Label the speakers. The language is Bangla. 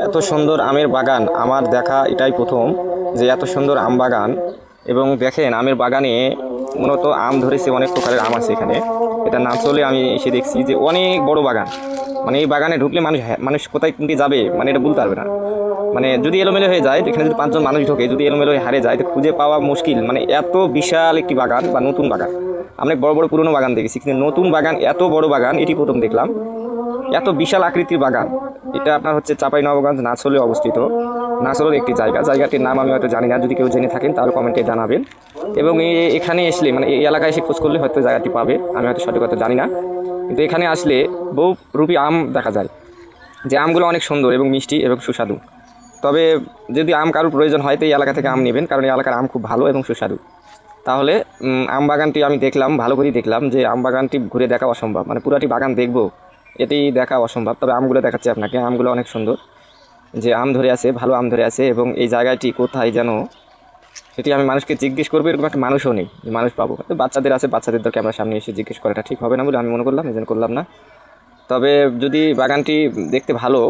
Speaker 1: এত সুন্দর আমের বাগান আমার দেখা এটাই প্রথম, যে এত সুন্দর আম বাগান। এবং দেখেন আমের বাগানে মূলত আম ধরেছে, অনেক প্রকারের আম আছে এখানে। এটা না চলে আমি এসে দেখছি যে অনেক বড় বাগান। মানে এই বাগানে ঢুকলে মানুষ কোথায় কোনটি যাবে মানে এটা বলতে পারবে না। মানে যদি এলোমেলো হয়ে যায়, এখানে যদি 5 জন মানুষ ঢোকে, যদি এলোমেলো হয়ে হারিয়ে যায় তো খুঁজে পাওয়া মুশকিল। মানে এত বিশাল একটি বাগান বা নতুন বাগান। অনেক বড় বড় পুরনো বাগান দেখেছি, কিন্তু নতুন বাগান, এত বড় বাগান এটি প্রথম দেখলাম। এত বিশাল আকৃতির বাগান। এটা আপনার হচ্ছে চাঁপাইনবাবগঞ্জ নাছোলে অবস্থিত। নাছোলের একটি জায়গাটির নাম আমি হয়তো জানি না, যদি কেউ জেনে থাকেন তাহলে কমেন্টে জানাবেন। এবং এখানে আসলে মানে এই এলাকায় এসে খোঁজ করলে হয়তো জায়গাটি পাবে, আমি হয়তো সঠিক কথা জানি না। কিন্তু এখানে আসলে বহু রূপী আম দেখা যায়, যে আমগুলো অনেক সুন্দর এবং মিষ্টি এবং সুস্বাদু। তবে যদি আম কারোর প্রয়োজন হয় তো এই এলাকা থেকে আম নেবেন, কারণ এই এলাকার আম খুব ভালো এবং সুস্বাদু। তাহলে আম বাগানটি আমি দেখলাম, ভালো করেই দেখলাম যে আম বাগানটি ঘুরে দেখা অসম্ভব, মানে পুরাটি বাগান দেখবো এটি দেখা অসম্ভব। তবে আমগুলো দেখাচ্ছি আপনাকে, আমগুলো অনেক সুন্দর, যে আম ধরে আছে, ভালো আম ধরে আছে। এবং এই জায়গাটি কোথায় যেন সেটি আমি মানুষকে জিজ্ঞেস করবো, এরকম একটা মানুষও নেই যে মানুষ পাবো। তো বাচ্চাদের আছে, বাচ্চাদের তো ক্যামেরার সামনে এসে জিজ্ঞেস করাটা ঠিক হবে না বলে আমি মনে করলাম, এই জন্য করলাম না। তবে যদি বাগানটি দেখতে ভালো।